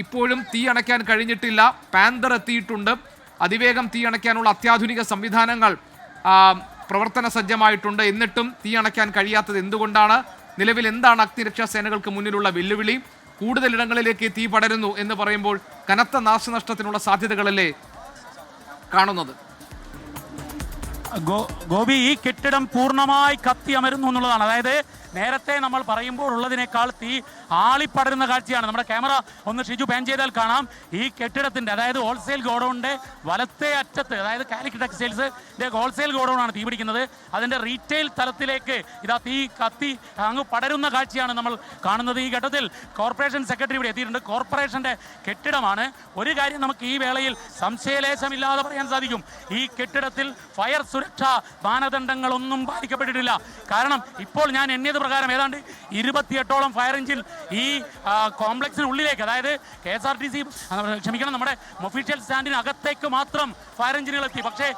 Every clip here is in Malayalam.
ഇപ്പോഴും തീ അണയ്ക്കാൻ കഴിഞ്ഞിട്ടില്ല. പാന്തർ എത്തിയിട്ടുണ്ട്. അതിവേഗം തീ അണയ്ക്കാനുള്ള അത്യാധുനിക സംവിധാനങ്ങൾ പ്രവർത്തന സജ്ജമായിട്ടുണ്ട്. എന്നിട്ടും തീ അണയ്ക്കാൻ കഴിയാത്തത് എന്തുകൊണ്ടാണ്? നിലവിൽ എന്താണ് അഗ്നിരക്ഷാ സേനകൾക്ക് മുന്നിലുള്ള വെല്ലുവിളി? കൂടുതൽ ഇടങ്ങളിലേക്ക് തീ പടരുന്നു എന്ന് പറയുമ്പോൾ കനത്ത നാശനഷ്ടത്തിനുള്ള സാധ്യതകളല്ലേ കാണുന്നത്? ഗോപി, ഈ കെട്ടിടം പൂർണ്ണമായി കത്തി അമരുന്നു എന്നുള്ളതാണ്. അതായത് നേരത്തെ നമ്മൾ പറയുമ്പോൾ ഉള്ളതിനേക്കാൾ തീ ആളിപ്പടരുന്ന കാഴ്ചയാണ്. നമ്മുടെ ക്യാമറ ഒന്ന് ഷിജു പാൻ ചെയ്താൽ കാണാം. ഈ കെട്ടിടത്തിന്റെ, അതായത് ഹോൾസെയിൽ ഗോഡൌണിന്റെ വലത്തെ അറ്റത്ത്, അതായത് കാലിക്കറ്റ് ടെക്സ്റ്റൈൽസിന്റെ ഹോൾസെയിൽ ഗോഡൌണാണ് തീ പിടിക്കുന്നത്. അതിന്റെ റീറ്റെയിൽ തലത്തിലേക്ക് ഇതാ തീ കത്തി അങ്ങ് പടരുന്ന കാഴ്ചയാണ് നമ്മൾ കാണുന്നത്. ഈ ഘട്ടത്തിൽ കോർപ്പറേഷൻ സെക്രട്ടറി ഇവിടെ എത്തിയിട്ടുണ്ട്. കോർപ്പറേഷന്റെ കെട്ടിടമാണ്. ഒരു കാര്യം നമുക്ക് ഈ വേളയിൽ സംശയലേശമില്ലാതെ പറയാൻ സാധിക്കും, ഈ കെട്ടിടത്തിൽ ഫയർ സുരക്ഷാ മാനദണ്ഡങ്ങളൊന്നും പാലിക്കപ്പെട്ടിട്ടില്ല. കാരണം ഇപ്പോൾ ഞാൻ എണ്ണിയത് പ്രകാരം ഏതാണ്ട് 28ഓളം ഫയർ എഞ്ചിൻ ഈ കോംപ്ലക്സിനുള്ളിലേക്ക്, അതായത് KSRTC ക്ഷമിക്കണം, നമ്മുടെ ഒഫീഷ്യൽ സ്റ്റാൻഡിനകത്തേക്ക് മാത്രം ഫയർ എഞ്ചിനുകൾ എത്തി. പക്ഷേ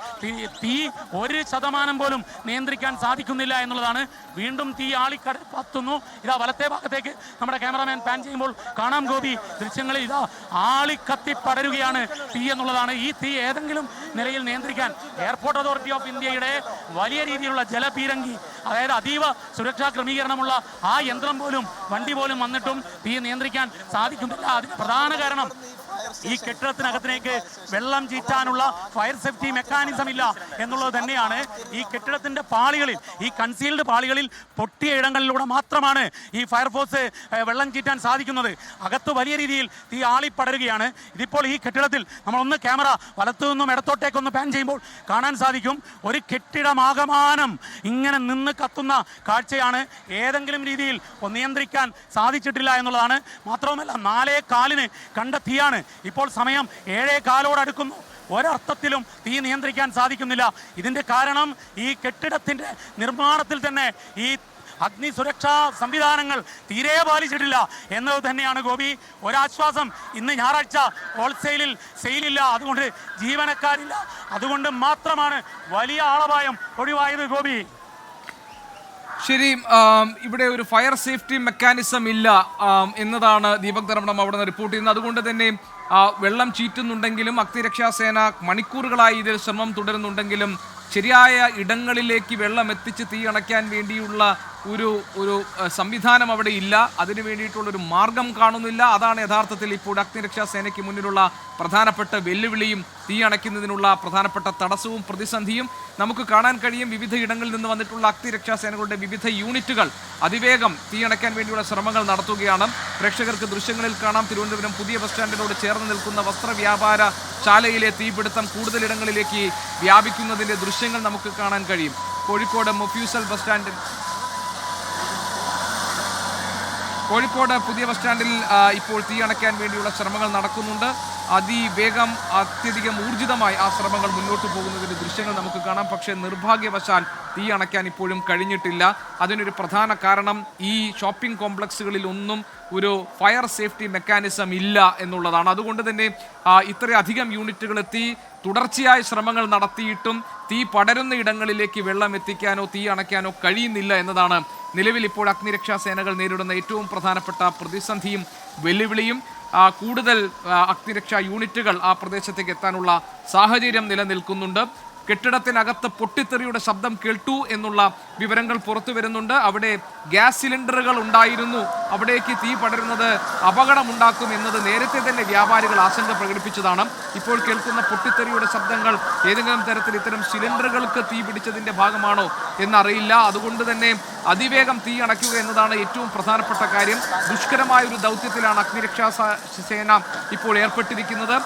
തീ 1% പോലും നിയന്ത്രിക്കാൻ സാധിക്കുന്നില്ല എന്നുള്ളതാണ്. വീണ്ടും തീ ആളിക്കത്തുന്നു. ഇതാ വലത്തെ ഭാഗത്തേക്ക് നമ്മുടെ ക്യാമറാമാൻ പാൻ ചെയ്യുമ്പോൾ കാണാം ഗോപി, ദൃശ്യങ്ങളിൽ ഇതാ ആളിക്കത്തി പടരുകയാണ് തീ എന്നുള്ളതാണ്. ഈ തീ ഏതെങ്കിലും നിലയിൽ നിയന്ത്രിക്കാൻ എയർപോർട്ട് അതോറിറ്റി ഓഫ് ഇന്ത്യയുടെ വലിയ രീതിയിലുള്ള ജലപീരങ്കി, അതായത് അതീവ സുരക്ഷാ ക്രമീകരണമുള്ള ആ യന്ത്രം പോലും, വണ്ടി പോലും വന്നിട്ടും തീ നിയന്ത്രിക്കാൻ സാധിക്കുന്നില്ല. അതിന് പ്രധാന കാരണം ഈ കെട്ടിടത്തിനകത്തേക്ക് വെള്ളം ചീറ്റാനുള്ള ഫയർ സേഫ്റ്റി മെക്കാനിസം ഇല്ല എന്നുള്ളത് തന്നെയാണ്. ഈ കെട്ടിടത്തിന്റെ പാളികളിൽ, ഈ കൺസീൽഡ് പാളികളിൽ പൊട്ടിയ ഇടങ്ങളിലൂടെ മാത്രമാണ് ഈ ഫയർഫോഴ്സ് വെള്ളം ചീറ്റാൻ സാധിക്കുന്നത്. അകത്ത് വലിയ രീതിയിൽ തീ ആളിപ്പടരുകയാണ്. ഇതിപ്പോൾ ഈ കെട്ടിടത്തിൽ നമ്മളൊന്ന് ക്യാമറ വലത്തു നിന്നും ഇടത്തോട്ടേക്കൊന്ന് പാൻ ചെയ്യുമ്പോൾ കാണാൻ സാധിക്കും, ഒരു കെട്ടിടമാകമാനം ഇങ്ങനെ നിന്ന് കത്തുന്ന കാഴ്ചയാണ്. ഏതെങ്കിലും രീതിയിൽ നിയന്ത്രിക്കാൻ സാധിച്ചിട്ടില്ല എന്നുള്ളതാണ്. മാത്രവുമല്ല 4:15 കണ്ട തീയാണ്. ഇപ്പോൾ സമയം 7:15 അടുക്കുന്നു. ഒരർത്ഥത്തിലും തീ നിയന്ത്രിക്കാൻ സാധിക്കുന്നില്ല. ഇതിന്റെ കാരണം ഈ കെട്ടിടത്തിന്റെ നിർമ്മാണത്തിൽ തന്നെ ഈ അഗ്നി സുരക്ഷാ സംവിധാനങ്ങൾ തീരെ പാലിച്ചിട്ടില്ല എന്നത് തന്നെയാണ് ഗോപി. ഒരാശ്വാസം, ഇന്ന് ഞായറാഴ്ച ഹോൾസെയിലിൽ സെയിലില്ല, അതുകൊണ്ട് ജീവനക്കാരില്ല, അതുകൊണ്ട് മാത്രമാണ് വലിയ ആളപായം ഒഴിവായത് ഗോപി. ശരി, ഇവിടെ ഒരു ഫയർ സേഫ്റ്റി മെക്കാനിസം ഇല്ല എന്നതാണ് ദീപക് ധർമ്മടം അവിടെ നിന്ന് റിപ്പോർട്ട് ചെയ്യുന്നത്. അതുകൊണ്ട് തന്നെ വെള്ളം ചീറ്റുന്നുണ്ടെങ്കിലും അഗ്നിരക്ഷാസേന മണിക്കൂറുകളായി ഇതിൽ ശ്രമം തുടരുന്നുണ്ടെങ്കിലും ശരിയായ ഇടങ്ങളിലേക്ക് വെള്ളം എത്തിച്ച് തീ അണയ്ക്കാൻ വേണ്ടിയുള്ള ഒരു സംവിധാനം അവിടെ ഇല്ല. അതിനു വേണ്ടിയിട്ടുള്ളൊരു മാർഗം കാണുന്നില്ല. അതാണ് യഥാർത്ഥത്തിൽ ഇപ്പോൾ അഗ്നിരക്ഷാ സേനയ്ക്ക് മുന്നിലുള്ള പ്രധാനപ്പെട്ട വെല്ലുവിളിയും തീ അണയ്ക്കുന്നതിനുള്ള പ്രധാനപ്പെട്ട തടസ്സവും പ്രതിസന്ധിയും. നമുക്ക് കാണാൻ കഴിയും, വിവിധ ഇടങ്ങളിൽ നിന്ന് വന്നിട്ടുള്ള അഗ്നിരക്ഷാ സേനകളുടെ വിവിധ യൂണിറ്റുകൾ അതിവേഗം തീ അണയ്ക്കാൻ വേണ്ടിയുള്ള ശ്രമങ്ങൾ നടത്തുകയാണ്. പ്രേക്ഷകർക്ക് ദൃശ്യങ്ങളിൽ കാണാം, തിരുവനന്തപുരം പുതിയ ബസ് സ്റ്റാൻഡിനോട് ചേർന്ന് നിൽക്കുന്ന വസ്ത്രവ്യാപാര ശാലയിലെ തീപിടുത്തം കൂടുതലിടങ്ങളിലേക്ക് വ്യാപിക്കുന്നതിൻ്റെ ദൃശ്യങ്ങൾ നമുക്ക് കാണാൻ കഴിയും. കോഴിക്കോട് മൊഫ്യൂസൽ ബസ് സ്റ്റാൻഡിൽ, കോഴിക്കോട് പുതിയ ബസ് സ്റ്റാൻഡിൽ ഇപ്പോൾ തീ അണയ്ക്കാൻ വേണ്ടിയുള്ള ശ്രമങ്ങൾ നടക്കുന്നുണ്ട്. അതിവേഗം, അത്യധികം ഊർജിതമായി ആ ശ്രമങ്ങൾ മുന്നോട്ട് പോകുന്നതിൻ്റെ ദൃശ്യങ്ങൾ നമുക്ക് കാണാം. പക്ഷേ നിർഭാഗ്യവശാൽ തീ അണയ്ക്കാൻ ഇപ്പോഴും കഴിഞ്ഞിട്ടില്ല. അതിനൊരു പ്രധാന കാരണം ഈ ഷോപ്പിംഗ് കോംപ്ലക്സുകളിൽ ഒന്നും ഒരു ഫയർ സേഫ്റ്റി മെക്കാനിസം ഇല്ല എന്നുള്ളതാണ്. അതുകൊണ്ട് തന്നെ ഇത്രയധികം യൂണിറ്റുകൾ എത്തി തുടർച്ചയായ ശ്രമങ്ങൾ നടത്തിയിട്ടും തീ പടരുന്ന ഇടങ്ങളിലേക്ക് വെള്ളം എത്തിക്കാനോ തീ അണയ്ക്കാനോ കഴിയുന്നില്ല എന്നതാണ് നിലവിൽ ഇപ്പോൾ അഗ്നിരക്ഷാ സേനകൾ നേരിടുന്ന ഏറ്റവും പ്രധാനപ്പെട്ട പ്രതിസന്ധിയും വെല്ലുവിളിയും. കൂടുതൽ അഗ്നിരക്ഷാ യൂണിറ്റുകൾ ആ പ്രദേശത്തേക്ക് എത്താനുള്ള സാഹചര്യം നിലനിൽക്കുന്നുണ്ട്. കെട്ടിടത്തിനകത്ത് പൊട്ടിത്തെറിയുടെ ശബ്ദം കേട്ടു എന്നുള്ള വിവരങ്ങൾ പുറത്തു വരുന്നുണ്ട്. അവിടെ ഗ്യാസ് സിലിണ്ടറുകൾ ഉണ്ടായിരുന്നു, അവിടേക്ക് തീ പടരുന്നത് അപകടമുണ്ടാക്കും എന്നത് നേരത്തെ തന്നെ വ്യാപാരികൾ ആശങ്ക പ്രകടിപ്പിച്ചതാണ്. ഇപ്പോൾ കേൾക്കുന്ന പൊട്ടിത്തെറിയുടെ ശബ്ദങ്ങൾ ഏതെങ്കിലും തരത്തിൽ ഇത്തരം സിലിണ്ടറുകൾക്ക് തീ പിടിച്ചതിൻ്റെ ഭാഗമാണോ എന്നറിയില്ല. അതുകൊണ്ട് തന്നെ അതിവേഗം തീ അണയ്ക്കുക എന്നതാണ് ഏറ്റവും പ്രധാനപ്പെട്ട കാര്യം. ദുഷ്കരമായ ഒരു ദൗത്യത്തിലാണ് അഗ്നിരക്ഷാ സേന ഇപ്പോൾ ഏർപ്പെട്ടിരിക്കുന്നത്.